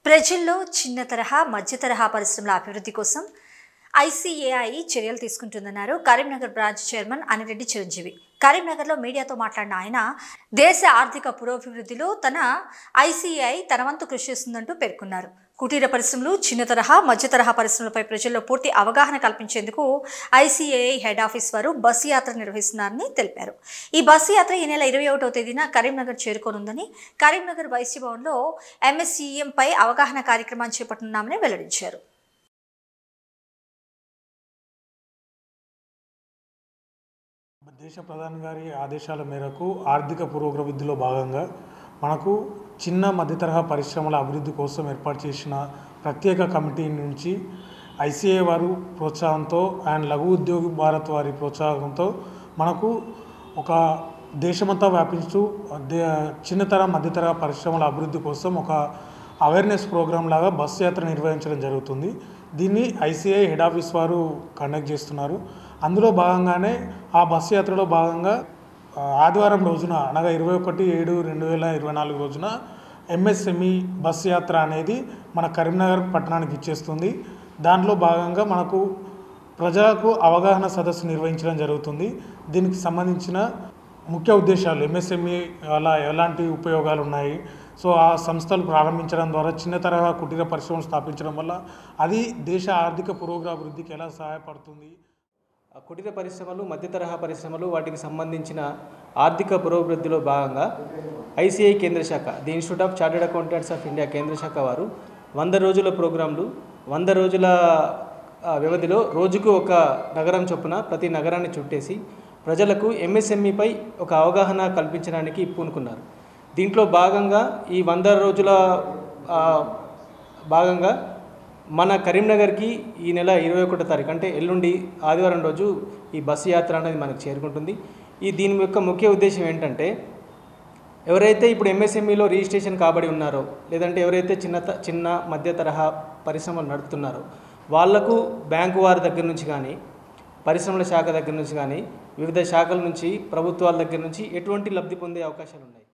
ప్రజల్లో చిన్న తరహా, మధ్య తరహా పరిశ్రమల అభివృద్ధి కోసం ఐసీఏఐ చర్యలు తీసుకుంటుందన్నారు కరీంనగర్ బ్రాంచ్ చైర్మన్ అనిరెడ్డి చిరంజీవి. కరీంనగర్లో మీడియాతో మాట్లాడిన ఆయన, దేశ ఆర్థిక పురోభివృద్ధిలో ఐసీఏఐ తన వంతు కృషి చేస్తుందంటూ పేర్కొన్నారు. కుటీర పరిశ్రమలు, చిన్న తరహా, మధ్య తరహా పరిశ్రమలపై ప్రజల్లో పూర్తి అవగాహన కల్పించేందుకు ఐసీఏఐ హెడ్ ఆఫీస్ వారు బస్సు యాత్ర నిర్వహిస్తున్నారని తెలిపారు. ఈ బస్సు యాత్ర ఈ నెల 21వ తేదీన కరీంనగర్ చేరుకోనుందని, కరీంనగర్ వైసీ భవన్లో ఎంఎస్ఈఎంపై అవగాహన కార్యక్రమాన్ని చేపట్టనున్నామని వెల్లడించారు. దేశ ప్రధాని గారి ఆదేశాల మేరకు ఆర్థిక పురోభివృద్ధిలో భాగంగా మనకు చిన్న మధ్య తరహా పరిశ్రమల అభివృద్ధి కోసం ఏర్పాటు చేసిన ప్రత్యేక కమిటీ నుంచి ఐసీఏఐ వారు ప్రోత్సాహంతో అండ్ లఘు ఉద్యోగి భారత్ వారి ప్రోత్సాహంతో మనకు ఒక దేశమంతా వ్యాపించు చిన్నతర మధ్యతరహా పరిశ్రమల అభివృద్ధి కోసం ఒక అవేర్నెస్ ప్రోగ్రాం లాగా బస్సు యాత్ర నిర్వహించడం జరుగుతుంది. దీన్ని ఐసీఐ హెడ్ ఆఫీస్ వారు కండక్ట్ చేస్తున్నారు. అందులో భాగంగానే ఆ బస్సు యాత్రలో భాగంగా ఆదివారం రోజున అనగా 21/7/2024 రోజున ఎంఎస్ఎంఈ బస్సు యాత్ర అనేది మన కరీంనగర్ పట్టణానికి ఇచ్చేస్తుంది. దాంట్లో భాగంగా మనకు ప్రజలకు అవగాహన సదస్సు నిర్వహించడం జరుగుతుంది. దీనికి సంబంధించిన ముఖ్య ఉద్దేశాలు, ఎంఎస్ఎంఈ వల్ల ఎలాంటి ఉపయోగాలు ఉన్నాయి, సో ఆ సంస్థలు ప్రారంభించడం ద్వారా చిన్న తరహా కుటీర పరిశ్రమలు స్థాపించడం వల్ల అది దేశ ఆర్థిక పురోభివృద్ధికి ఎలా సహాయపడుతుంది, కుటీర పరిశ్రమలు, మధ్య తరహా పరిశ్రమలు, వాటికి సంబంధించిన ఆర్థిక పురోభివృద్ధిలో భాగంగా ఐసీఐ కేంద్ర శాఖ, the institute of chartered accountants of India కేంద్ర శాఖ వారు 100 రోజుల ప్రోగ్రాంలు, 100 రోజుల వ్యవధిలో రోజుకు ఒక నగరం చొప్పున ప్రతి నగరాన్ని చుట్టేసి ప్రజలకు ఎంఎస్ఎంఈపై ఒక అవగాహన కల్పించడానికి పూనుకున్నారు. దీంట్లో భాగంగా ఈ 100 రోజుల భాగంగా మన కరీంనగర్కి ఈ నెల 21వ తారీఖు అంటే ఎల్లుండి ఆదివారం రోజు ఈ బస్సు యాత్ర అనేది మనకు చేరుకుంటుంది. దీని యొక్క ముఖ్య ఉద్దేశం ఏంటంటే, ఎవరైతే ఇప్పుడు ఎంఎస్ఎంఈలో రిజిస్ట్రేషన్ కాబడి ఉన్నారో, లేదంటే ఎవరైతే చిన్న మధ్య తరహా పరిశ్రమలు నడుపుతున్నారో వాళ్లకు బ్యాంకు వారి దగ్గర నుంచి కానీ, పరిశ్రమల శాఖ దగ్గర నుంచి కానీ, వివిధ శాఖల నుంచి, ప్రభుత్వాల దగ్గర నుంచి ఎటువంటి లబ్ధి పొందే అవకాశాలు ఉన్నాయి.